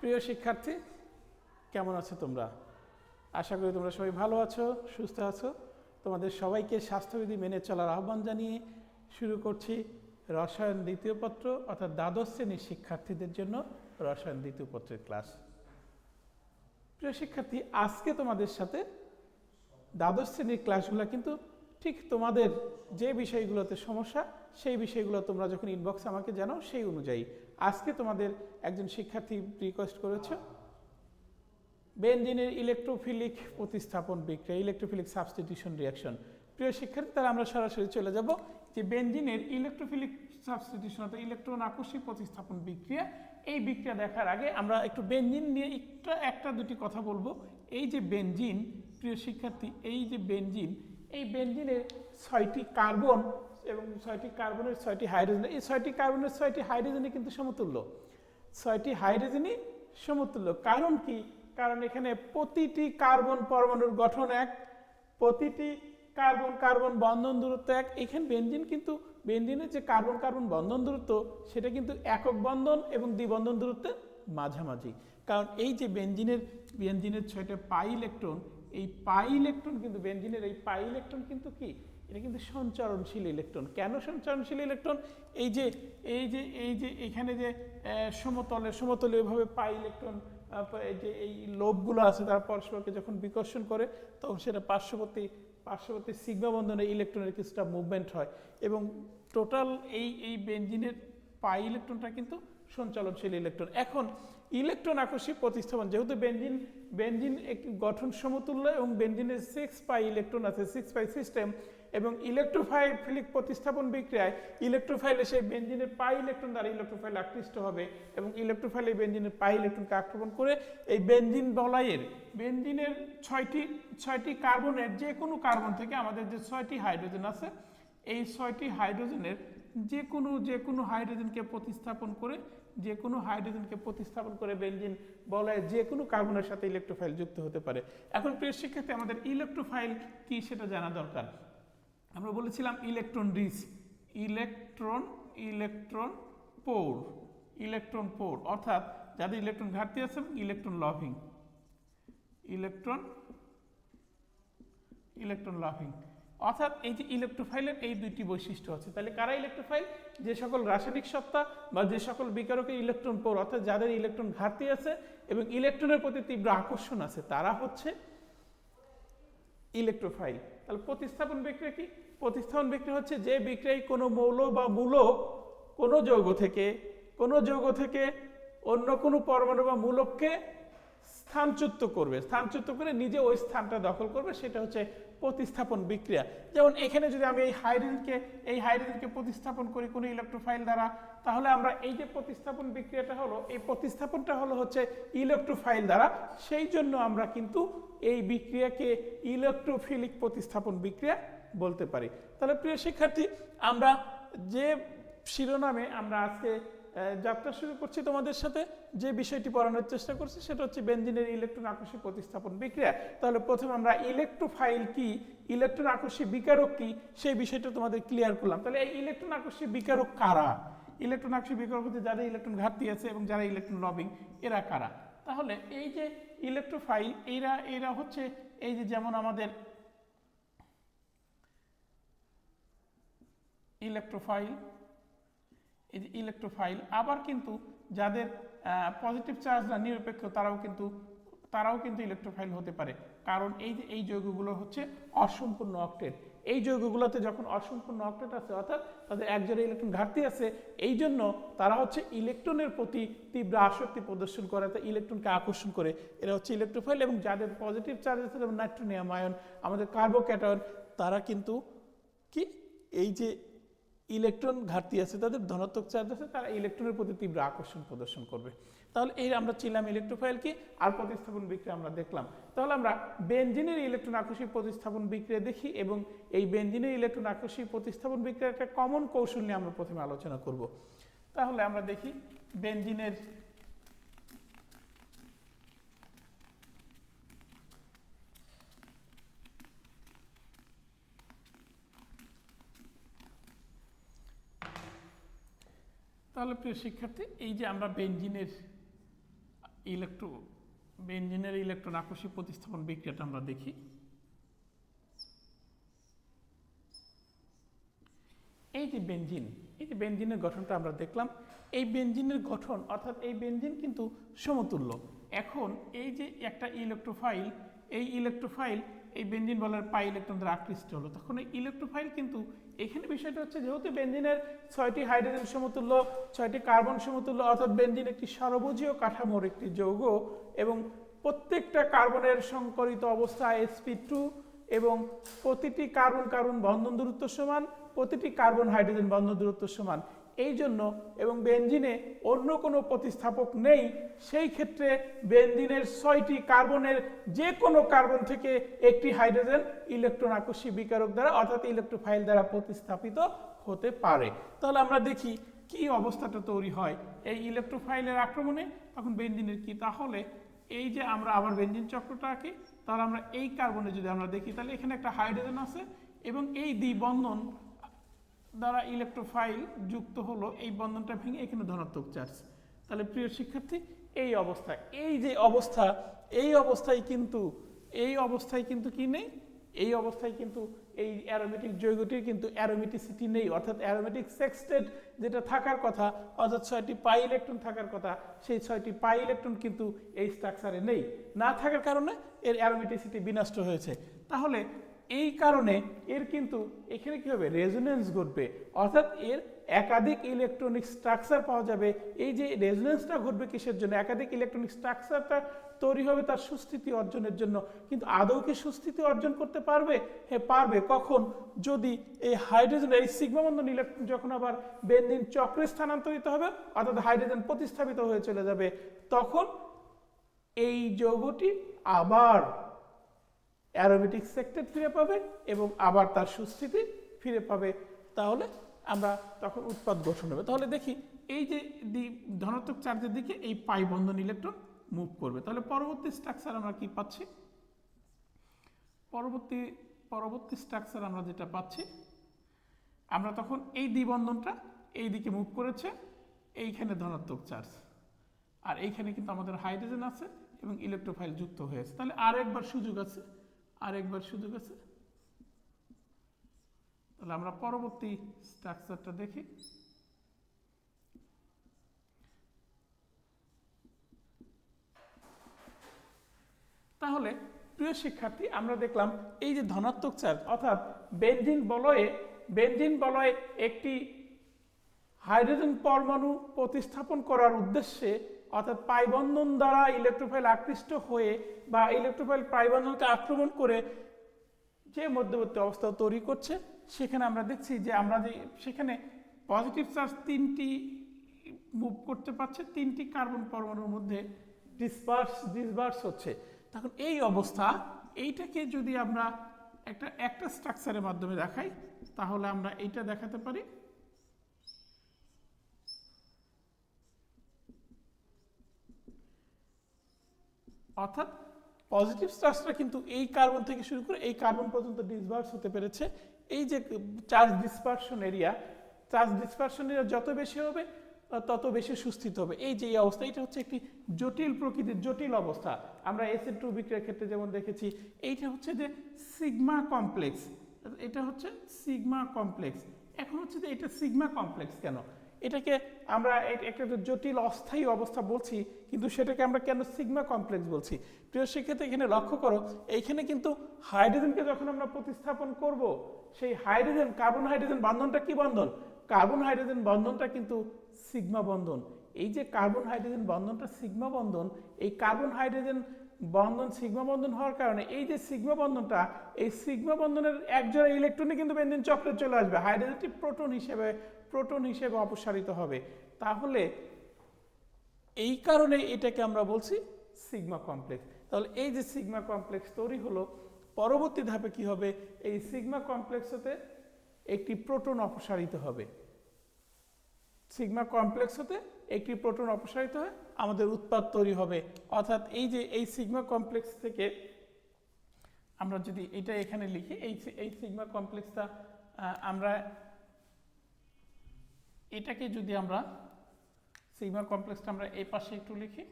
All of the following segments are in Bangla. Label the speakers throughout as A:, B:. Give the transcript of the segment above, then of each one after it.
A: প্রিয় শিক্ষার্থী, কেমন আছো তোমরা? আশা করি তোমরা সবাই ভালো আছো, সুস্থ আছো। তোমাদের সবাইকে স্বাস্থ্যবিধি মেনে চলার আহ্বান জানিয়ে শুরু করছি রসায়ন দ্বিতীয় পত্র অর্থাৎ দ্বাদশ শ্রেণীর শিক্ষার্থীদের জন্য রসায়ন দ্বিতীয় পত্রের ক্লাস। প্রিয় শিক্ষার্থী, আজকে তোমাদের সাথে দ্বাদশ শ্রেণীর ক্লাসগুলো কিন্তু ঠিক তোমাদের যে বিষয়গুলোতে সমস্যা সেই বিষয়গুলো তোমরা যখন ইনবক্সে আমাকে জানাও সেই অনুযায়ী আজকে তোমাদের একজন শিক্ষার্থী রিকোয়েস্ট করেছে বেনজিনের ইলেকট্রোফিলিক প্রতিস্থাপন বিক্রিয়া, ইলেকট্রোফিলিক সাবস্টিটিউশন রিঅ্যাকশন। প্রিয় শিক্ষার্থী, তাহলে আমরা সরাসরি চলে যাব যে বেনজিনের ইলেকট্রোফিলিক সাবস্টিটিউশন অর্থাৎ ইলেকট্রন আকস্মিক প্রতিস্থাপন বিক্রিয়া। এই বিক্রিয়া দেখার আগে আমরা একটু বেনজিন নিয়ে একটা দুটি কথা বলবো। এই যে বেনজিন, প্রিয় শিক্ষার্থী, এই যে বেনজিন, এই বেনজিনের 6টি কার্বন এবং 6টি কার্বনের 6টি হাইড্রোজেন, এই 6টি কার্বনের 6টি হাইড্রোজেনই কিন্তু সমতুল্য, 6টি হাইড্রোজেনই সমতুল্য। কারণ কি? কারণ এখানে প্রতিটি কার্বন পরমাণুর গঠন এক, প্রতিটি কার্বন কার্বন বন্ধন দূরত্ব এক। এখানে বেনজিন কিন্তু বেনজিনের যে কার্বন কার্বন বন্ধন দূরত্ব সেটা কিন্তু একক বন্ধন এবং দ্বিবন্ধন দূরত্বের মাঝামাঝি। কারণ এই যে বেনজিনের 6টা পাই ইলেকট্রন, এই পাই ইলেকট্রন কিন্তু বেনজিনের এই পাই ইলেকট্রন কিন্তু কি, এটা কিন্তু সঞ্চারণশীল ইলেকট্রন। কেন সঞ্চারণশীল ইলেকট্রন? এই যে এখানে যে সমতলীয়ভাবে পাই ইলেকট্রন, যে এই লোবগুলো আছে তারা পরস্পরকে যখন বিকর্ষণ করে তখন সেটা পার্শ্ববর্তী সিগমা বন্ধনে ইলেকট্রনের কিছুটা মুভমেন্ট হয় এবং টোটাল এই বেনজিনের পাই ইলেকট্রনটা কিন্তু সঞ্চালনশীল ইলেকট্রন। এখন ইলেকট্রন আকস্মিক প্রতিস্থাপন, যেহেতু বেনজিন একটি গঠন সমতুল্য এবং বেনজিনের 6 পাই ইলেকট্রন আছে, 6 পাই সিস্টেম, এবং ইলেকট্রোফিলিক প্রতিস্থাপন বিক্রিয়ায় ইলেকট্রোফাইলে সেই বেনজিনের পাই ইলেকট্রন দ্বারা ইলেকট্রোফাইল আকৃষ্ট হবে এবং ইলেকট্রোফাইল এই বেনজিনের পাই ইলেকট্রনকে আক্রমণ করে এই বেনজিন বলয়ের বেনজিনের 6টি কার্বনের যে কোনো কার্বন থেকে আমাদের যে 6টি হাইড্রোজেন আছে, এই 6টি হাইড্রোজেনের যে কোনো হাইড্রোজেনকে প্রতিস্থাপন করে বেনজিন বলয়ের যে কোনো কার্বনের সাথে ইলেকট্রোফাইল যুক্ত হতে পারে। এখন প্রিয় শিক্ষার্থী, আমাদের ইলেকট্রোফাইল কি সেটা জানা দরকার। আমরা বলেছিলাম ইলেকট্রন রিচ, ইলেকট্রন পোর, অর্থাৎ যাদের ইলেকট্রন ঘাটতি আছে, ইলেকট্রন লাভিং, অর্থাৎ এই যে ইলেকট্রোফাইলের এই দুইটি বৈশিষ্ট্য আছে। তাহলে কারা ইলেকট্রোফাইল? যে সকল রাসায়নিক সত্তা বা যে সকল বিকারকের ইলেকট্রন পোর অর্থাৎ যাদের ইলেকট্রন ঘাটতি আছে এবং ইলেকট্রনের প্রতি তীব্র আকর্ষণ আছে, তারা হচ্ছে ইলেকট্রোফাইল। তাহলে প্রতিস্থাপন বিক্রিয়া কি? প্রতিস্থাপন বিক্রিয়া হচ্ছে যে বিক্রিয়ায় কোনো মৌল বা মূলক কোনো যৌগ থেকে অন্য কোনো পরমাণু বা মূলককে স্থানচ্যুত করে নিজে ওই স্থানটা দখল করবে, সেটা হচ্ছে প্রতিস্থাপন বিক্রিয়া। যেমন এখানে যদি আমি এই হাইড্রোজেনকে প্রতিস্থাপন করি কোনো ইলেকট্রোফাইল দ্বারা, তাহলে আমরা এই যে প্রতিস্থাপন বিক্রিয়াটা হলো, এই প্রতিস্থাপনটা হলো হচ্ছে ইলেকট্রোফাইল দ্বারা। সেই জন্য আমরা কিন্তু এই বিক্রিয়াকে ইলেকট্রোফিলিক প্রতিস্থাপন বিক্রিয়া বলতে পারি। তাহলে প্রিয় শিক্ষার্থী, আমরা যে শিরোনামে আমরা আজকে যাত্রা শুরু করছি তোমাদের সাথে, যে বিষয়টি পড়ানোর চেষ্টা করছি সেটা হচ্ছে বেনজিনের ইলেকট্রন আকস্মিক প্রতিস্থাপন বিক্রিয়া। তাহলে প্রথমে আমরা ইলেকট্রোফাইল কি, ইলেকট্রন আকস্মিক বিকারক কি, সেই বিষয়টা তোমাদের ক্লিয়ার করলাম। তাহলে এই ইলেকট্রন আকস্মিক বিকারক কারা? ইলেকট্রন আকস্মিক বিকারক হচ্ছে যাদের ইলেকট্রন ঘাটতি আছে এবং যারা ইলেকট্রন লভিং, এরা কারা? তাহলে এই যে ইলেকট্রোফাইল, এরা হচ্ছে এই যে যেমন আমাদের ইলেকট্রোফাইল, আবার কিন্তু যাদের পজিটিভ চার্জ না নিরপেক্ষ তারাও কিন্তু ইলেকট্রোফাইল হতে পারে। কারণ এই যৌগগুলো হচ্ছে অসম্পূর্ণ অক্টেট। এই যৌগগুলোতে যখন অসম্পূর্ণ অক্টেট আছে অর্থাৎ তাদের একজোড়া ইলেকট্রন ঘাটতি আছে, এই জন্য তারা হচ্ছে ইলেকট্রনের প্রতি তীব্র আসক্তি প্রদর্শন করে, তাই ইলেকট্রনকে আকর্ষণ করে, এরা হচ্ছে ইলেকট্রোফাইল। এবং যাদের পজিটিভ চার্জ আছে যেমন নাইট্রোনিয়াম আয়ন, আমাদের কার্বোক্যাটায়ন, তারা কিন্তু কি এই যে ইলেকট্রন ঘাটতি আছে, তাদের ধনাত্মক চার্জ আছে, তারা ইলেকট্রনের প্রতি তীব্র আকর্ষণ প্রদর্শন করবে। তাহলে এই আমরা চিনলাম ইলেকট্রোফাইল কি, আর প্রতিস্থাপন বিক্রিয়া আমরা দেখলাম। তাহলে আমরা বেনজিনের ইলেকট্রন আকস্মিক প্রতিস্থাপন বিক্রিয়া দেখি এবং এই বেনজিনের ইলেকট্রন আকস্মিক প্রতিস্থাপন বিক্রিয়ার একটা কমন কৌশল নিয়ে আমরা প্রথমে আলোচনা করব। তাহলে আমরা দেখি বেনজিনের তাহলে প্রিয় শিক্ষার্থী, এই যে আমরা বেনজিনের বেনজিনের ইলেকট্রন আকর্ষী প্রতিস্থাপন বিক্রিয়াটা আমরা দেখি। এই যে বেনজিনের গঠনটা আমরা দেখলাম। এই বেনজিনের গঠন অর্থাৎ এই বেনজিন কিন্তু সমতুল্য। এখন এই যে একটা ইলেকট্রোফাইল, এই বেনজিন বলার পাই ইলেকট্রন দ্বারা আকৃষ্ট হলো, তখন এই ইলেকট্রোফাইল কিন্তু এখানে বিষয়টা হচ্ছে যেহেতু বেনজিনের 6টি হাইড্রোজেন সমতুল্য, 6টি কার্বন সমতুল্য, অর্থাৎ বেনজিন একটি ষড়ভুজীয় কাঠামোর একটি যৌগ এবং প্রত্যেকটা কার্বনের সংকরিত অবস্থা sp2 এবং প্রতিটি কার্বন কার্বন বন্ধন দূরত্ব সমান, প্রতিটি কার্বন হাইড্রোজেন বন্ধন দূরত্ব সমান। এই জন্য এবং বেনজিনে অন্য কোনো প্রতিস্থাপক নেই, সেই ক্ষেত্রে বেনজিনের 6টি কার্বনের যে কোনো কার্বন থেকে একটি হাইড্রোজেন ইলেকট্রন আকর্ষী বিকারক দ্বারা অর্থাৎ ইলেকট্রোফাইল দ্বারা প্রতিস্থাপিত হতে পারে। তাহলে আমরা দেখি কি অবস্থাটা তৈরি হয় এই ইলেকট্রোফাইলের আক্রমণে, তখন বেনজিনের কি। তাহলে এই যে আমরা আবার বেনজিন চক্রটা আঁকি, তাহলে আমরা এই কার্বনে যদি আমরা দেখি তাহলে এখানে একটা হাইড্রোজেন আছে এবং এই দ্বিবন্ধন দ্বারা ইলেকট্রোফাইল যুক্ত হলো, এই বন্ধনটা ভেঙে এখানে ধনাত্মক চার্জ। তাহলে প্রিয় শিক্ষার্থী, এই অবস্থা, এই যে অবস্থা, এই অবস্থায় কিন্তু কি নেই, এই অবস্থায় কিন্তু এই অ্যারোমেটিক যৌগটির কিন্তু অ্যারোমেটিসিটি নেই, অর্থাৎ অ্যারোমেটিক সেক্সটেট যেটা থাকার কথা, অর্থাৎ 6টি পাই ইলেকট্রন থাকার কথা, সেই 6টি পাই ইলেকট্রন কিন্তু এই স্ট্রাকচারে নেই। না থাকার কারণে এর অ্যারোমেটিসিটি বিনষ্ট হয়েছে। তাহলে এই কারণে এর কিন্তু এখানে কি হবে, রেজোনেন্স ঘটবে, অর্থাৎ এর একাধিক ইলেকট্রনিক স্ট্রাকচার পাওয়া যাবে। এই যে রেজোনেন্সটা ঘটবে কিসের জন্য, একাধিক ইলেকট্রনিক স্ট্রাকচারটা তৈরি হবে তার সুস্থিতি অর্জনের জন্য। কিন্তু আদৌ কি সুস্থিতি অর্জন করতে পারবে? হ্যাঁ পারবে। কখন? যদি এই হাইড্রোজেন, এই সিগমা বন্ধন ইলেকট্রন যখন আবার বেনজিন চক্রে স্থানান্তরিত হবে অর্থাৎ হাইড্রোজেন প্রতিস্থাপিত হয়ে চলে যাবে, তখন এই যৌগটি আবার অ্যারোমেটিক সেক্টেট ফিরে পাবে এবং আবার তার সুস্থিতি ফিরে পাবে। তাহলে আমরা তখন উৎপাদ গঠন হবে। তাহলে দেখি এই যে ধনাত্মক চার্জের দিকে এই পাই বন্ধন ইলেকট্রন মুভ করবে। তাহলে পরবর্তী স্ট্রাকচার আমরা কি পাচ্ছি, পরবর্তী স্ট্রাকচার আমরা যেটা পাচ্ছি, আমরা তখন এই দ্বিবন্ধনটা এই দিকে মুভ করেছে, এইখানে ধনাত্মক চার্জ, আর এইখানে কিন্তু আমাদের হাইড্রোজেন আছে এবং ইলেকট্রোফাইল যুক্ত হয়েছে। তাহলে আরেকবার সুযোগ আছে। তাহলে আমরা পরবর্তী স্ট্রাকচারটা দেখি। তাহলে প্রিয় শিক্ষার্থী, আমরা দেখলাম এই যে ধনাত্মক চার্জ অর্থাৎ বেনজিন বলয়ে একটি হাইড্রোজেন পরমাণু প্রতিস্থাপন করার উদ্দেশ্যে অর্থাৎ পাই বন্ধন দ্বারা ইলেকট্রোফাইল আকৃষ্ট হয়ে বা ইলেকট্রোফাইল পাই বন্ধনকে আক্রমণ করে যে মধ্যবর্তী অবস্থা তৈরি করছে, সেখানে আমরা দেখছি যে সেখানে পজিটিভ চার্জ 3টি মুভ করতে পারছে, 3টি কার্বন পরমাণুর মধ্যে ডিসবার্স হচ্ছে। তখন এই অবস্থা, এইটাকে যদি আমরা একটা স্ট্রাকচারের মাধ্যমে দেখাই, তাহলে আমরা এইটা দেখাতে পারি। অর্থাৎ পজিটিভ চার্জটা কিন্তু এই কার্বন থেকে শুরু করে এই কার্বন পর্যন্ত ডিসবার্স হতে পেরেছে। এই যে চার্জ ডিসপারশন এরিয়া যত বেশি হবে তত বেশি সুস্থিত হবে। এই যে এই অবস্থা, এটা হচ্ছে একটি জটিল প্রকৃতির জটিল অবস্থা। আমরা Sn2 বিক্রিয়ার ক্ষেত্রে যেমন দেখেছি, এইটা হচ্ছে যে সিগমা কমপ্লেক্স, এটা হচ্ছে সিগমা কমপ্লেক্স। এখন হচ্ছে যে এটা সিগমা কমপ্লেক্স কেন, এটাকে আমরা একটা জটিল অস্থায়ী অবস্থা বলছি, কিন্তু সেটাকে আমরা কেন সিগমা কমপ্লেক্স বলছি? প্রিয় শিক্ষার্থী, এখানে লক্ষ্য করো, এইখানে কিন্তু হাইড্রোজেনকে যখন আমরা প্রতিস্থাপন করব, সেই হাইড্রোজেন কার্বন হাইড্রোজেন বন্ধনটা কি বন্ধন? কার্বন হাইড্রোজেন বন্ধনটা কিন্তু সিগমা বন্ধন। এই যে কার্বন হাইড্রোজেন বন্ধনটা সিগমা বন্ধন, এই কার্বন হাইড্রোজেন বন্ধন সিগমা বন্ধন হওয়ার কারণে এই যে সিগমা বন্ধনটা, এই সিগমা বন্ধনের একজোড়া ইলেকট্রনই কিন্তু বেনজিন চক্রে চলে আসবে, হাইড্রোজেনটি প্রোটন হিসেবে অপসারিত হবে। তাহলে এই কারণে এটাকে আমরা বলছি সিগমা কমপ্লেক্স। তাহলে এই যে সিগমা কমপ্লেক্স তৈরি হলো, পরবর্তী ধাপে কি হবে, এই সিগমা কমপ্লেক্স হতে একটি প্রোটন অপসারিত হবে। সিগমা কমপ্লেক্স হতে একটি প্রোটন অপসারিত হয়ে আমাদের উৎপাদ তৈরি হবে। অর্থাৎ এই যে এই সিগমা কমপ্লেক্স থেকে আমরা যদি এটা এখানে লিখি, এই সিগমা কমপ্লেক্সটা আমরা এটাকে যদি আমরা সিগমা কমপ্লেক্সটা আমরা এই পাশে একটু লিখি,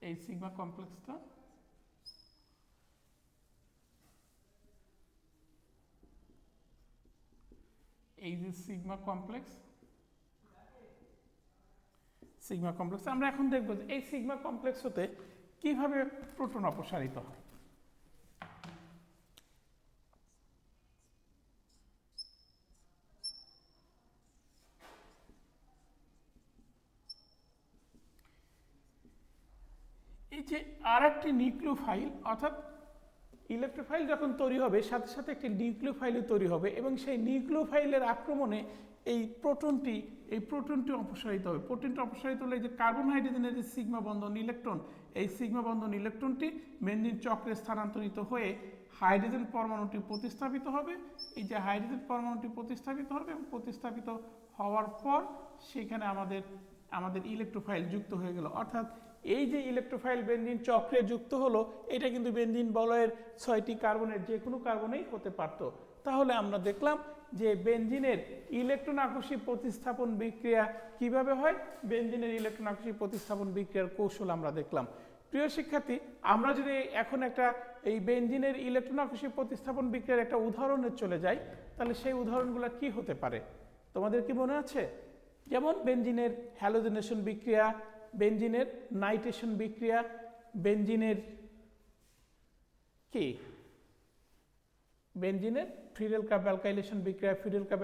A: এই সিগমা কমপ্লেক্সটা এই যে সিগমা কমপ্লেক্স আমরা এখন দেখব যে এই সিগমা কমপ্লেক্স হতে কিভাবে প্রোটন অপসারিত হয়। এই যে আরেকটি নিউক্লিওফাইল অর্থাৎ ইলেকট্রোফাইল যখন তৈরি হবে সাথে সাথে একটি নিউক্লিওফাইলও তৈরি হবে এবং সেই নিউক্লিওফাইলের আক্রমণে এই প্রোটনটি অপসারিত হবে। প্রোটনটি অপসারিত হলে যে কার্বন হাইড্রোজেনের যে সিগমা বন্ধন ইলেকট্রন, এই সিগমা বন্ধন ইলেকট্রনটি বেনজিন চক্রে স্থানান্তরিত হয়ে হাইড্রোজেন পরমাণুটি প্রতিস্থাপিত হবে। এই যে হাইড্রোজেন পরমাণুটি প্রতিস্থাপিত হবে এবং প্রতিস্থাপিত হওয়ার পর সেখানে আমাদের ইলেকট্রোফাইল যুক্ত হয়ে গেল। অর্থাৎ এই যে ইলেকট্রোফাইল বেনজিন চক্রে যুক্ত হলো এটা কিন্তু বেনজিন বলয়ের 6টি কার্বনের যে কোনো কার্বনেই হতে পারত। তাহলে আমরা দেখলাম যে বেনজিনের ইলেকট্রন আকর্ষী প্রতিস্থাপন বিক্রিয়া কিভাবে হয়, বেনজিনের ইলেকট্রন আকর্ষী প্রতিস্থাপন বিক্রিয়ার কৌশল আমরা দেখলাম। প্রিয় শিক্ষার্থী, আমরা যদি এখন একটা এই বেনজিনের ইলেকট্রন আকর্ষী প্রতিস্থাপন বিক্রিয়ার একটা উদাহরণে চলে যাই তাহলে সেই উদাহরণগুলো কি হতে পারে তোমাদের কি মনে আছে? যেমন বেনজিনের হ্যালোজেনেশন বিক্রিয়া, বেনজিনের নাইট্রেশন বিক্রিয়া, বেনজিনের কি বেনজিনের ফিরেল কাপ অ্যালকাইলেশন বিক্রিয়া, ফিরেল কাপ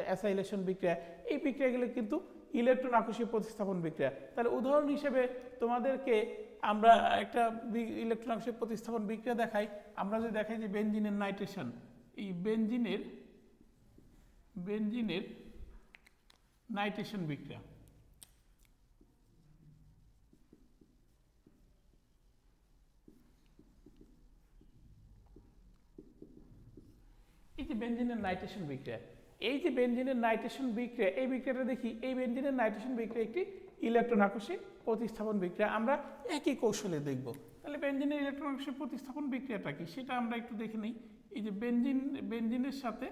A: অ্যাসাইলেশন বিক্রিয়া, এই বিক্রিয়াগুলো কিন্তু ইলেকট্রন আকর্ষী প্রতিস্থাপন বিক্রিয়া। তাহলে উদাহরণ হিসেবে তোমাদেরকে আমরা একটা ইলেকট্রন আকর্ষী প্রতিস্থাপন বিক্রিয়া দেখাই। আমরা যদি দেখাই যে বেনজিনের নাইট্রেশন, এই বেনজিনের নাইট্রেশন বিক্রিয়া, এই যে বেনজিনের নাইট্রেশন বিক্রিয়া, এই যে বেনজিনের নাইট্রেশন বিক্রিয়া, এই বিক্রিয়াটা দেখি এই বেনজিনের নাইট্রেশন বিক্রিয়া একটি ইলেকট্রন আকর্ষী প্রতিস্থাপন বিক্রিয়া। আমরা একই কৌশলে দেখব। তাহলে বেনজিনের ইলেকট্রন আকর্ষী প্রতিস্থাপন বিক্রিয়াটা কি সেটা আমরা একটু দেখে নিই। এই যে বেনজিনের সাথে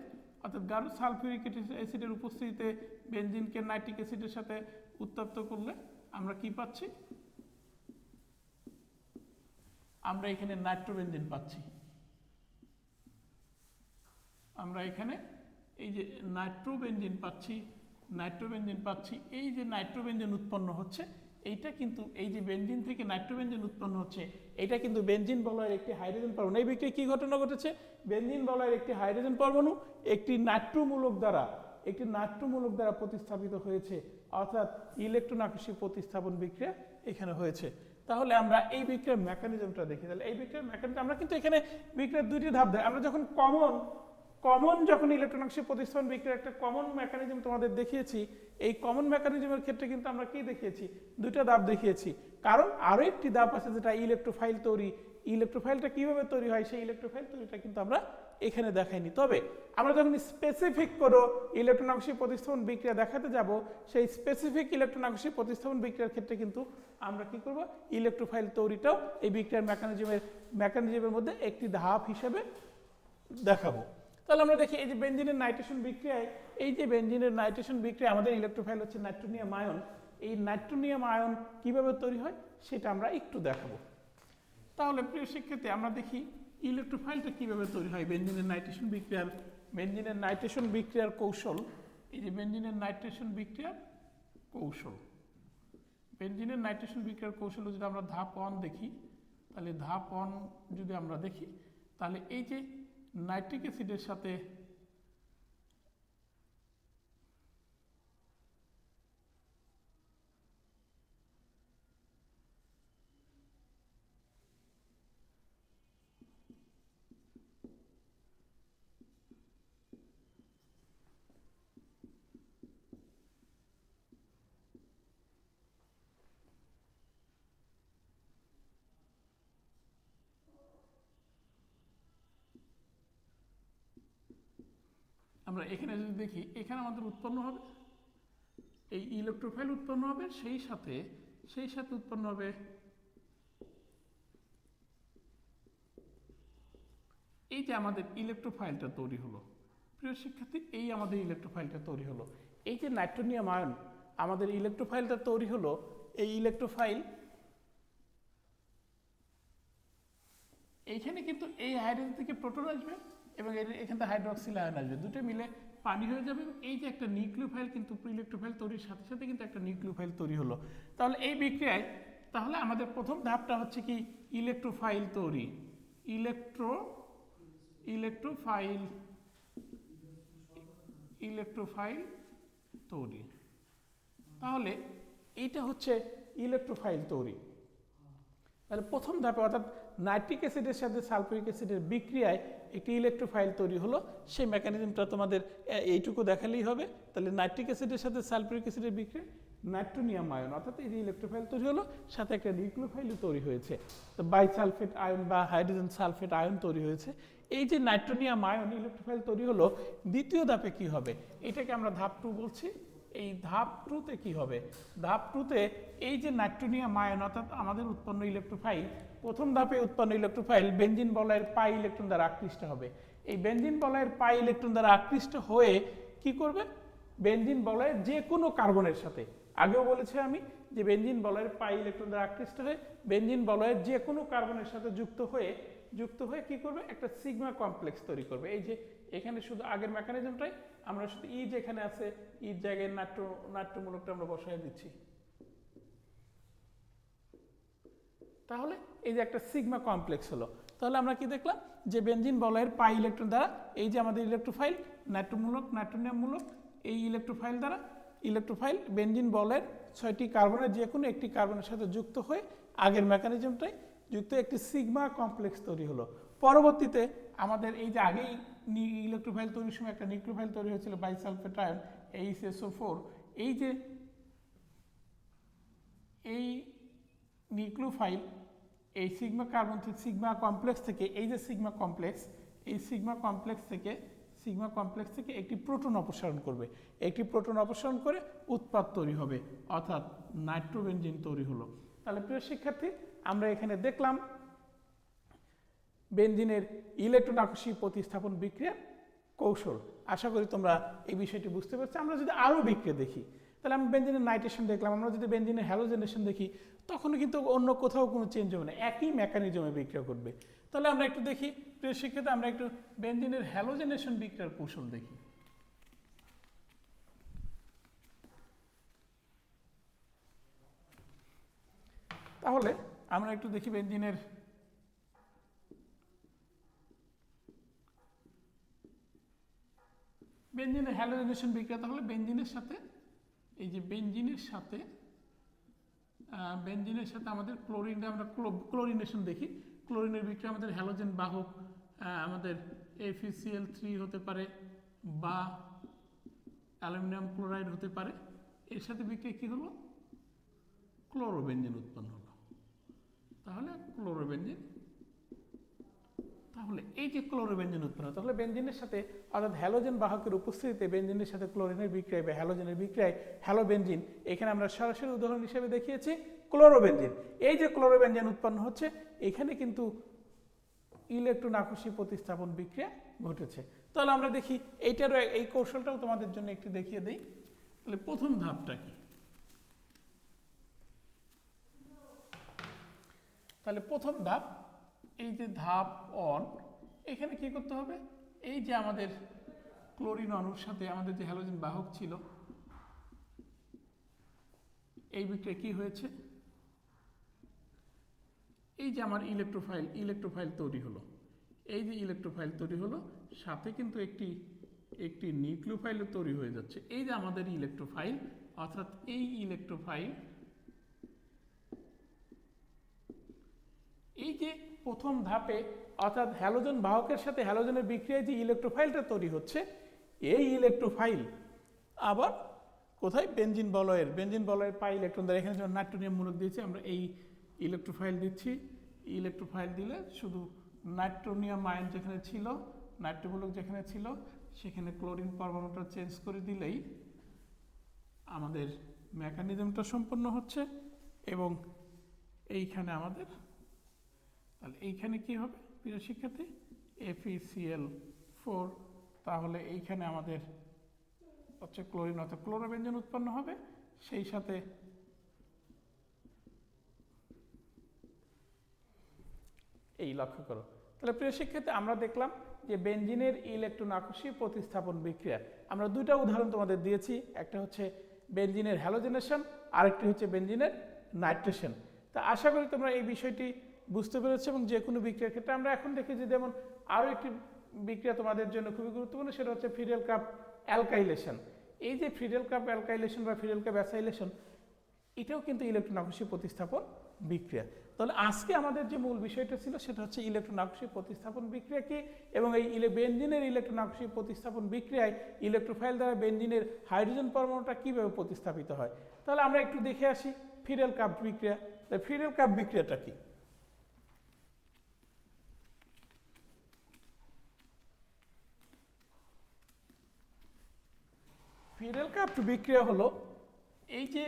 A: অর্থাৎ গাঢ় সালফিউরিক অ্যাসিডের উপস্থিতিতে বেনজিনকে নাইট্রিক অ্যাসিডের সাথে উত্তপ্ত করলে আমরা কি পাচ্ছি? আমরা এখানে নাইট্রোবেনজিন পাচ্ছি। আমরা এখানে এই যে নাইট্রোবেনজিন পাচ্ছি। এই যে নাইট্রোবেনজিন উৎপন্ন হচ্ছে এইটা কিন্তু এই যে বেনজিন থেকে নাইট্রোবেনজিন উৎপন্ন হচ্ছে এটা কিন্তু বেনজিন বলয়ের একটি হাইড্রোজেন পরমাণু। এই বিক্রিয়ায় কি ঘটনা ঘটেছে? বেনজিন বলয়ের একটি হাইড্রোজেন পরমাণু একটি নাইট্রোমূলক দ্বারা প্রতিস্থাপিত হয়েছে, অর্থাৎ ইলেকট্রন আকর্ষী প্রতিস্থাপন বিক্রিয়া এখানে হয়েছে। তাহলে আমরা এই বিক্রিয়ার মেকানিজমটা দেখি। তাহলে এই বিক্রিয়ার মেকানিজম আমরা কিন্তু এখানে বিক্রিয়ার দুইটি ধাপ দেয়। আমরা যখন যখন ইলেকট্রন আকর্ষী প্রতিস্থাপন বিক্রিয়ার একটা কমন মেকানিজম তোমাদের দেখিয়েছি, এই কমন মেকানিজমের ক্ষেত্রে কিন্তু আমরা কি দেখিয়েছি? দুইটা ধাপ দেখিয়েছি। কারণ আরো একটি ধাপ আছে যেটা ইলেকট্রোফাইল তৈরি। ইলেকট্রোফাইলটা কিভাবে তৈরি হয় সেই ইলেকট্রোফাইল তৈরিটা কিন্তু আমরা এখানে দেখাইনি। তবে আমরা যখন স্পেসিফিক কোনো ইলেকট্রন আকর্ষী প্রতিস্থাপন বিক্রিয়া দেখাতে যাব সেই স্পেসিফিক ইলেকট্রন আকর্ষী প্রতিস্থাপন বিক্রিয়ার ক্ষেত্রে কিন্তু আমরা কি করব? ইলেকট্রোফাইল তৈরিটাও এই বিক্রিয়ার মেকানিজমের মধ্যে একটি ধাপ হিসেবে দেখাবো। তাহলে আমরা দেখি এই যে বেনজিনের নাইট্রেশন বিক্রিয়ায় আমাদের ইলেকট্রোফাইল হচ্ছে নাইট্রোনিয়াম আয়ন। এই নাইট্রোনিয়াম আয়ন কিভাবে তৈরি হয় সেটা আমরা একটু দেখাবো। তাহলে প্রিয় শিক্ষার্থী, আমরা দেখি ইলেকট্রোফাইলটা কিভাবে তৈরি হয়। বেনজিনের নাইট্রেশন বিক্রিয়ার কৌশল। এই যে বেনজিনের নাইট্রেশন বিক্রিয়ার কৌশল যদি আমরা ধাপ 1 দেখি, তাহলে ধাপ 1 যদি আমরা দেখি তাহলে এই যে নাইট্রিক অ্যাসিডের সাথে আমরা এখানে যদি দেখি এখানে আমাদের উৎপন্ন হবে এই ইলেকট্রোফাইল উৎপন্ন হবে, সেই সাথে উৎপন্ন হবে এই যে আমাদের ইলেকট্রোফাইলটা তৈরি হলো। প্রিয় শিক্ষার্থী, এই আমাদের ইলেকট্রোফাইলটা তৈরি হলো। এই যে নাইট্রোনিয়াম আয়ন আমাদের ইলেকট্রোফাইলটা তৈরি হলো, এই ইলেকট্রোফাইল এইখানে কিন্তু এই হাইড্রোজেন থেকে প্রোটন আসবে এবং এখান থেকে হাইড্রক্সিল আয়ন আসবে, দুটো মিলে পানি হয়ে যাবে এবং এই যে একটা নিউক্লিওফাইল কিন্তু ইলেকট্রোফাইল তৈরির সাথে সাথে কিন্তু একটা নিউক্লিওফাইল তৈরি হলো। তাহলে এই বিক্রিয়ায় তাহলে আমাদের প্রথম ধাপটা হচ্ছে কি ইলেকট্রোফাইল তৈরি, ইলেকট্রোফাইল তৈরি। তাহলে এইটা হচ্ছে ইলেকট্রোফাইল তৈরি। তাহলে প্রথম ধাপে অর্থাৎ নাইট্রিক অ্যাসিডের সাথে সালফিউরিক অ্যাসিডের বিক্রিয়ায় একটি ইলেকট্রোফাইল তৈরি হলো, সেই মেকানিজমটা তোমাদের এইটুকু দেখালেই হবে। তাহলে নাইট্রিক অ্যাসিডের সাথে সালফিউরিক অ্যাসিডের বিক্রিয়ায় নাইট্রোনিয়াম আয়ন অর্থাৎ এই যে ইলেকট্রোফাইল তৈরি হলো, সাথে একটা নিউক্লিওফাইলও তৈরি হয়েছে, তো বাইসালফেট আয়ন বা হাইড্রোজেন সালফেট আয়ন তৈরি হয়েছে। এই যে নাইট্রোনিয়াম আয়ন ইলেকট্রোফাইল তৈরি হলো, দ্বিতীয় ধাপে কি হবে, এটাকে আমরা ধাপ 2 বলছি। এই ধাপ 2তে কি হবে, ধাপ 2তে এই যে নাইট্রোনিয়াম আয়ন অর্থাৎ আমাদের উৎপন্ন ইলেকট্রোফাইল, প্রথম ধাপে উৎপন্ন ইলেকট্রোফাইল বেনজিন বলয়ের পাই ইলেকট্রন দ্বারা আকৃষ্ট হবে। এই বেনজিন বলয়ের পাই ইলেকট্রন দ্বারা আকৃষ্ট হয়ে কি করবে, বেনজিন বলয়ের যে কোনো কার্বনের সাথে, আগেও বলেছি আমি যে বেনজিন বলয়ের পাই ইলেকট্রন দ্বারা আকৃষ্ট হয়ে বেনজিন বলয়ের যে কোনো কার্বনের সাথে যুক্ত হয়ে কি করবে, একটা সিগমা কমপ্লেক্স তৈরি করবে। এই যে এখানে শুধু আগের মেকানিজমটাই আমরা শুধু ই যেখানে আছে ইর জায়গায় নাট্যমূলকটা আমরা বসায় দিচ্ছি। তাহলে এই যে একটা সিগমা কমপ্লেক্স হলো। তাহলে আমরা কি দেখলাম যে বেনজিন বলয়ের পাই ইলেকট্রন দ্বারা এই যে আমাদের ইলেকট্রোফাইল নাইট্রোনিয়ামমূলক এই ইলেকট্রোফাইল দ্বারা ইলেকট্রোফাইল বেনজিন বলয়ের 6টি কার্বনের যে কোনো একটি কার্বনের সাথে যুক্ত হয়ে আগের মেকানিজমটাই যুক্ত একটি সিগমা কমপ্লেক্স তৈরি হলো। পরবর্তীতে আমাদের এই যে আগেই ইলেকট্রোফাইল তৈরির সময় একটা নিউক্লিওফাইল তৈরি হয়েছিল বাইসালফেট আয়ন HSO4, এই যে এই নিউক্লিওফাইল এই সিগমা কার্বন সিগমা কমপ্লেক্স থেকে এই যে সিগমা কমপ্লেক্স থেকে একটি প্রোটন অপসারণ করবে, একটি প্রোটন অপসারণ করে উৎপাদ তৈরি হবে অর্থাৎ নাইট্রোবেনজিন তৈরি হলো। তাহলে প্রিয় শিক্ষার্থী, আমরা এখানে দেখলাম বেনজিনের ইলেকট্রন আকর্ষী প্রতিস্থাপন বিক্রিয়ার কৌশল। আশা করি তোমরা এই বিষয়টি বুঝতে পারছো। আমরা যদি আরও বিক্রিয়া দেখি, তাহলে আমরা বেনজিনের নাইট্রেশন দেখলাম, আমরা যদি বেনজিনের হ্যালোজেনেশন দেখি, তখন কিন্তু অন্য কোথাও কোনো চেঞ্জ হবে না, একই মেকানিজমে বিক্রিয়া করবে। তাহলে আমরা একটু দেখি প্রিয় শিক্ষার্থী, আমরা একটু বেনজিনের হ্যালোজেনেশন বিক্রিয়ার কৌশল দেখি। তাহলে আমরা একটু দেখি বেনজিনের হ্যালোজেনেশন বিক্রিয়া। তাহলে বেনজিনের সাথে এই যে বেনজিনের সাথে আমাদের ক্লোরিনটা আমরা ক্লোরিনেশন দেখি। ক্লোরিনের বিক্রিয়া আমাদের হ্যালোজেন বাহক আমাদের FeCl3 হতে পারে বা অ্যালুমিনিয়াম ক্লোরাইড হতে পারে, এর সাথে বিক্রিয়া কি হলো, ক্লোরোবেনজিন উৎপন্ন হলো। তাহলে এই যে ক্লোরোবেনজিন উৎপন্ন, তাহলে বেনজিনের সাথে অর্থাৎ হ্যালোজেন বাহকের উপস্থিতিতে বেনজিনের সাথে ক্লোরিনের বিক্রিয়ায় বা হ্যালোজেনের বিক্রিয়ায় হ্যালোবেনজিন, এখানে আমরা সরাসরি উদাহরণ হিসেবে দেখিয়েছি ক্লোরোবেনজিন। এই যে ক্লোরোবেনজিন উৎপন্ন হচ্ছে, এখানে কিন্তু ইলেকট্রন আকর্ষী প্রতিস্থাপন বিক্রিয়া ঘটেছে। তাহলে আমরা দেখি এইটারও এই কৌশলটাও তোমাদের জন্য একটু দেখিয়ে দিই। তাহলে প্রথম ধাপটা কি, তাহলে প্রথম ধাপ এই যে ধাপ 1, এখানে কি করতে হবে, এই যে আমাদের ক্লোরিন অণুর সাথে আমাদের যে হ্যালোজেন বাহক ছিল, এই বিক্রিয়া কি হয়েছে, এই যে আমার ইলেকট্রোফাইল তৈরি হলো, এই যে ইলেকট্রোফাইল তৈরি হলো, সাথে কিন্তু একটি নিউক্লিওফাইলও তৈরি হয়ে যাচ্ছে। এই যে আমাদের ইলেকট্রোফাইল অর্থাৎ এই ইলেকট্রোফাইল, এই যে প্রথম ধাপে অর্থাৎ হ্যালোজেন বাহকের সাথে হ্যালোজেনের বিক্রিয়ায় যে ইলেকট্রোফাইলটা তৈরি হচ্ছে, এই ইলেকট্রোফাইল আবার কোথায়, বেনজিন বলয়ের পাই ইলেকট্রন দ্বারা, এখানে যেমন নাইট্রোনিয়াম মূলক দিয়েছি, আমরা এই ইলেকট্রোফাইল দিচ্ছি। ইলেকট্রোফাইল দিলে শুধু নাইট্রোনিয়াম আয়ন যেখানে ছিল, নাইট্রোমূলক যেখানে ছিল, সেখানে ক্লোরিন পরমাণুটা চেঞ্জ করে দিলেই আমাদের মেকানিজমটা সম্পন্ন হচ্ছে। এবং এইখানে আমাদের, তাহলে এইখানে কি হবে প্রিয় শিক্ষার্থী, FeCl4, তাহলে এইখানে আমাদের হচ্ছে ক্লোরিন অর্থাৎ ক্লোরোবেনজিন উৎপন্ন হবে। সেই সাথে এই লক্ষ্য করো তাহলে প্রিয় শিক্ষার্থী আমরা দেখলাম যে বেনজিনের ইলেকট্রন আকর্ষী প্রতিস্থাপন বিক্রিয়া। আমরা দুইটা উদাহরণ তোমাদের দিয়েছি, একটা হচ্ছে বেনজিনের হ্যালোজেনেশন, আরেকটি হচ্ছে বেনজিনের নাইট্রেশন। তা আশা করি তোমরা এই বিষয়টি বুঝতে পেরেছো এবং যে কোনো বিক্রিয়ার ক্ষেত্রে আমরা এখন দেখেছি যেমন আরও একটি বিক্রিয়া তোমাদের জন্য খুবই গুরুত্বপূর্ণ, সেটা হচ্ছে ফ্রিডেল কাপ অ্যালকাইলেশন। এই যে ফ্রিডেল কাপ অ্যালকাইলেশন বা ফ্রিডেল কাপ অ্যাসাইলেশন, এটাও কিন্তু ইলেকট্রন আকর্ষী প্রতিস্থাপন বিক্রিয়া। তাহলে আজকে আমাদের যে মূল বিষয়টা ছিল সেটা হচ্ছে ইলেকট্রন আকর্ষী প্রতিস্থাপন বিক্রিয়া কি, এবং এই বেনজিনের ইলেকট্রন আকর্ষী প্রতিস্থাপন বিক্রিয়ায় ইলেকট্রোফাইল দ্বারা বেনজিনের হাইড্রোজেন পরমাণুটা কীভাবে প্রতিস্থাপিত হয়। তাহলে আমরা একটু দেখে আসি ফ্রিডেল কাপ বিক্রিয়া। ফ্রিডেল কাপ বিক্রিয়াটা কি? ফ্রিডেল কাপ বিক্রিয়া হলো এই যে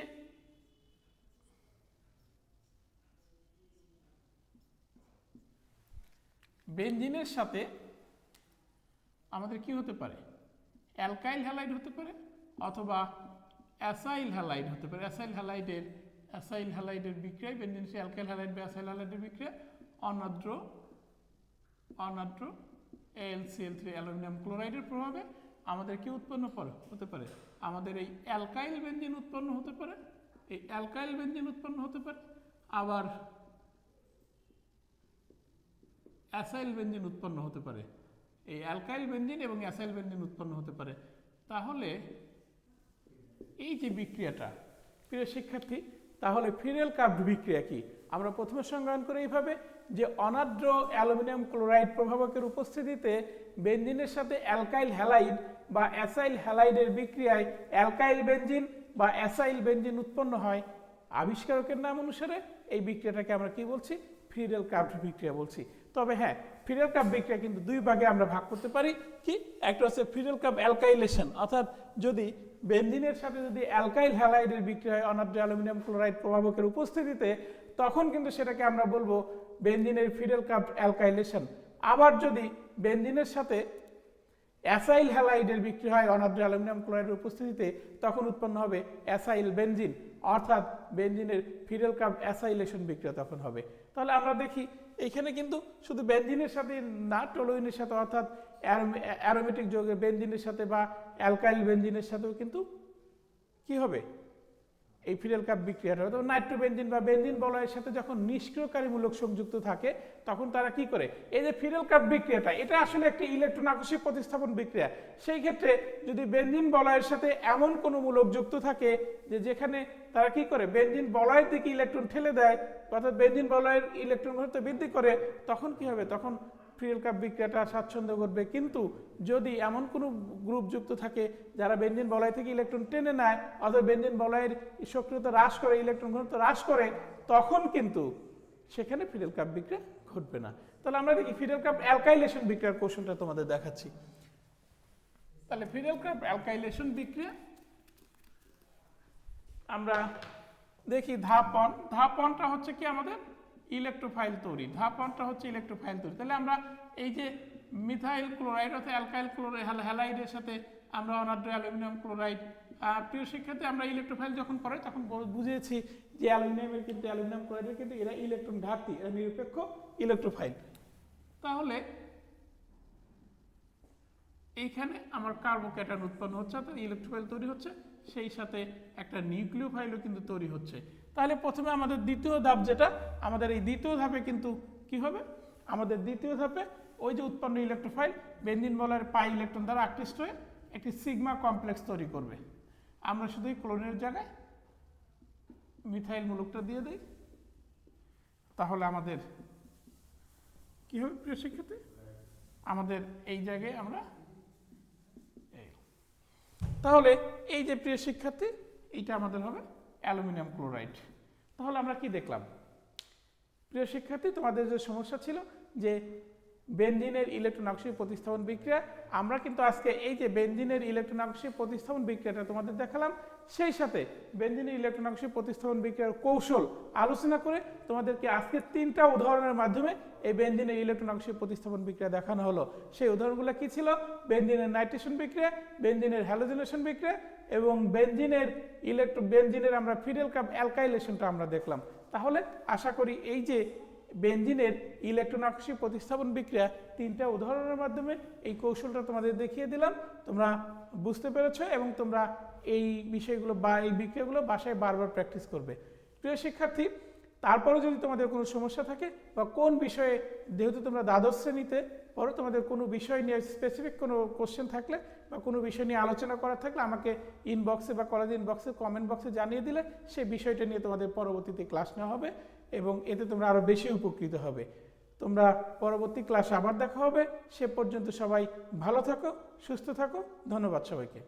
A: বেনজিনের সাথে আমাদের কি হতে পারে, অ্যালকাইল হ্যালাইড হতে পারে অথবা অ্যাসাইল হ্যালাইড হতে পারে। অ্যাসাইল হ্যালাইডের বিক্রিয়ায় বেনজিনের সাথে অ্যালকাইল হ্যালাইড বা অ্যাসাইল হ্যালাইডের বিক্রিয়া অনার্দ্র AlCl3 অ্যালুমিনিয়াম ক্লোরাইডের প্রভাবে আমাদের কি উৎপন্ন হতে পারে, আমাদের এই অ্যালকাইল বেনজিন উৎপন্ন হতে পারে, আবার অ্যাসাইল বেনজিন উৎপন্ন হতে পারে, এই অ্যালকাইল বেনজিন এবং অ্যাসাইল বেনজিন উৎপন্ন হতে পারে। তাহলে এই যে বিক্রিয়াটা প্রিয় শিক্ষার্থী, তাহলে ফ্রিডেল কাপ বিক্রিয়া কি? আমরা প্রথমে সংজ্ঞায়ন করি এইভাবে যে অনার্দ্র অ্যালুমিনিয়াম ক্লোরাইড প্রভাবকের উপস্থিতিতে বেনজিনের সাথে অ্যালকাইল হ্যালাইড বা অ্যাসাইল হ্যালাইডের বিক্রিয়ায় অ্যালকাইল বেনজিন বা অ্যাসাইল বেনজিন উৎপন্ন হয়। আবিষ্কারকের নাম অনুসারে এই বিক্রিয়াটাকে আমরা কি বলছি, ফ্রিডেল কাপ বিক্রিয়া বলছি। তবে হ্যাঁ, ফ্রিডেল কাপ বিক্রিয়া কিন্তু দুই ভাগে আমরা ভাগ করতে পারি। কি? একটা হচ্ছে ফ্রিডেল কাপ অ্যালকাইলেশন, অর্থাৎ যদি বেনজিনের সাথে যদি অ্যালকাইল হ্যালাইডের বিক্রিয়া হয় অনার্দ্র অ্যালুমিনিয়াম ক্লোরাইড প্রভাবকের উপস্থিতিতে, তখন কিন্তু সেটাকে আমরা বলবো বেনজিনের ফ্রিডেল কাপ অ্যালকাইলেশন। আবার যদি বেনজিনের সাথে অ্যাসাইল হ্যালাইডের বিক্রিয়া হয় অনার্দ্র অ্যালুমিনিয়াম ক্লোরাইডের উপস্থিতিতে, তখন উৎপন্ন হবে অ্যাসাইল বেনজিন, অর্থাৎ বেনজিনের ফ্রিডেল কাপ অ্যাসাইলেশন বিক্রিয়া তখন হবে। তাহলে আমরা দেখি এইখানে কিন্তু শুধু বেনজিনের সাথে না, টলুইনের সাথে অর্থাৎ অ্যারোমেটিক যৌগের বেনজিনের সাথে বা অ্যালকাইল বেনজিনের সাথেও কিন্তু কি হবে, এই ফ্রিডেল কাপ বিক্রিয়াটা হবে। নাইট্রোবেনজিন বা বেনজিন বলয়ের সাথে যখন নিষ্ক্রিয়কারীমূলক সংযুক্ত থাকে তখন তারা কি করে, এই যে ফ্রিডেল কাপ বিক্রিয়াটা, এটা আসলে একটি ইলেকট্রন আকর্ষী প্রতিস্থাপন বিক্রিয়া। সেই ক্ষেত্রে যদি বেনজিন বলয়ের সাথে এমন কোনো মূলক যুক্ত থাকে যে যেখানে তারা কি করে বেনজিন বলয়ের দিকে ইলেকট্রন ঠেলে দেয়, অর্থাৎ বেনজিন বলয়ের ইলেকট্রন ঘনত্ব বৃদ্ধি করে, তখন কি হবে, তখন ফ্রিডেল কাপ বিক্রিয়াটা স্বাচ্ছন্দ্য ঘটবে। কিন্তু যদি এমন কোনো গ্রুপ যুক্ত থাকে যারা বেনজিন বলয় থেকে ইলেকট্রন টেনে নেয়, অথবা বেনজিন বলয়ের সক্রিয়তা হ্রাস করে, ইলেকট্রন ঘনত্ব হ্রাস করে, তখন কিন্তু সেখানে ফ্রিডেল কাপ বিক্রিয়া ঘটবে না। তাহলে আমরা দেখি ফ্রিডেল কাপ অ্যালকাইলেশন বিক্রিয়ার কৌশলটা তোমাদের দেখাচ্ছি। তাহলে ফ্রিডেল কাপ অ্যালকাইলেশন বিক্রিয়া আমরা দেখি ধাপ 1টা হচ্ছে কি আমাদের ইলেকট্রোফাইল তৈরি। তাহলে আমরা এই যে মিথাইল ক্লোরাইড অর্থাৎ অ্যালকাইল ক্লোরাইড হ্যালাইডের সাথে আমরা অনার্দ্র অ্যালুমিনিয়াম ক্লোরাইড, প্রিয় শিক্ষার্থী আমরা ইলেকট্রোফাইল যখন পড়াই তখন বুঝিয়েছি যে অ্যালুমিনিয়াম ক্লোরাইডের কিন্তু এরা ইলেকট্রন ঘাটতি, এরা নিরপেক্ষ ইলেকট্রোফাইল। তাহলে এইখানে আমার কার্বোক্যাটায়ন উৎপন্ন হচ্ছে, অর্থাৎ ইলেকট্রোফাইল তৈরি হচ্ছে, সেই সাথে একটা নিউক্লিওফাইলও কিন্তু তৈরি হচ্ছে। তাহলে প্রথমে আমাদের দ্বিতীয় ধাপ যেটা, আমাদের এই দ্বিতীয় ধাপে কিন্তু কি হবে, আমাদের দ্বিতীয় ধাপে ওই যে উৎপন্ন ইলেকট্রোফাইল বেনজিন বলয়ের পাই ইলেকট্রন দ্বারা আকৃষ্ট হয়ে একটি সিগমা কমপ্লেক্স তৈরি করবে। আমরা শুধু এই ক্লোরিনের জায়গায় মিথাইল মূলকটা দিয়ে দিই, তাহলে আমাদের কি হবে প্রিয় শিক্ষার্থী, আমাদের এই জায়গায় আমরা তাহলে এই যে প্রিয় শিক্ষার্থী, এইটা আমাদের হবে অ্যালুমিনিয়াম ক্লোরাইড। তাহলে আমরা কি দেখলাম প্রিয় শিক্ষার্থী, তোমাদের যে সমস্যা ছিল যে বেনজিনের ইলেকট্রন আকর্ষী প্রতিস্থাপন বিক্রিয়া, আমরা কিন্তু আজকে এই যে বেনজিনের ইলেকট্রন আকর্ষী প্রতিস্থাপন বিক্রিয়াটা তোমাদের দেখালাম, সেই সাথে বেনজিনের ইলেকট্রন আকর্ষী প্রতিস্থাপন বিক্রিয়ার কৌশল আলোচনা করে তোমাদেরকে আজকে 3টা উদাহরণের মাধ্যমে এই বেনজিনের ইলেকট্রন আকর্ষী প্রতিস্থাপন বিক্রিয়া দেখানো হলো। সেই উদাহরণগুলো কি ছিল, বেনজিনের নাইট্রেশন বিক্রিয়া, বেনজিনের হ্যালোজেনেশন বিক্রিয়া এবং বেনজিনের আমরা ফ্রিডেল কাপ অ্যালকাইলেশনটা আমরা দেখলাম। তাহলে আশা করি এই যে বেনজিনের ইলেকট্রন আকর্ষী প্রতিস্থাপন বিক্রিয়া 3টা উদাহরণের মাধ্যমে এই কৌশলটা তোমাদের দেখিয়ে দিলাম। তোমরা বুঝতে পেরেছো এবং তোমরা এই বিষয়গুলো বা এই বিক্রিয়াগুলো বাসায় বারবার প্র্যাকটিস করবে। প্রিয় শিক্ষার্থী, তারপরেও যদি তোমাদের কোনো সমস্যা থাকে বা কোন বিষয়ে, যেহেতু তোমরা দ্বাদশ শ্রেণীতে পরে তোমাদের কোনো বিষয় নিয়ে স্পেসিফিক কোনো কোশ্চেন থাকলে বা কোনো বিষয় নিয়ে আলোচনা করার থাকলে আমাকে ইনবক্সে বা কলেজ ইনবক্সে কমেন্ট বক্সে জানিয়ে দিলে সেই বিষয়টা নিয়ে তোমাদের পরবর্তীতে ক্লাস নেওয়া হবে এবং এতে তোমরা আরও বেশি উপকৃত হবে। তোমরা পরবর্তী ক্লাসে আবার দেখা হবে। সে পর্যন্ত সবাই ভালো থাকো, সুস্থ থাকো। ধন্যবাদ সবাইকে।